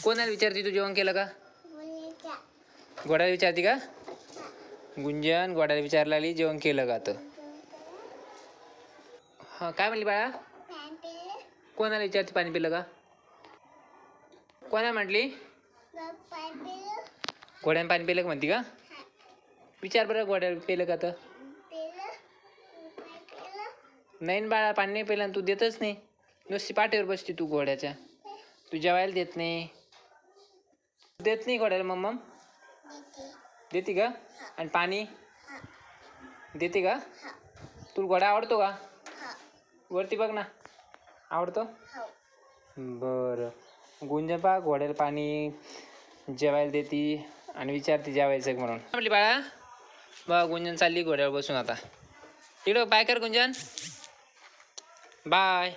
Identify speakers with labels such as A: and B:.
A: कोणाला विचारते तू जेवण केलं का? घोड्याला विचारते का? गुंजन घोड्याला विचारला आली जेवण केलं का तर. हा काय म्हणली बाळा? कोणाला विचारते पाणी पिलं का? कोणा म्हटली? घोड्याने पाणी पिलं का म्हणते का? विचार बरं घोड्याला पिलं का तर. नाही बाळा पाणी नाही पिलं तू देतच नाही. नुसती पाठीवर बसते तू घोड्याच्या. तू जेवायला देत नाही. देत नाही घोड्याला मम्मा? देते का? आणि पाणी देते का? तुला घोडा आवडतो का? वरती बघ ना. आवडतो? बरं. गुंजन पा घोड्याला पाणी जेवायला देते आणि विचारते जेवायचं म्हणून. म्हटली बाळा बा गुंजन चालली घोड्यावर बसून आता. इकडं बाय कर गुंजन. बाय.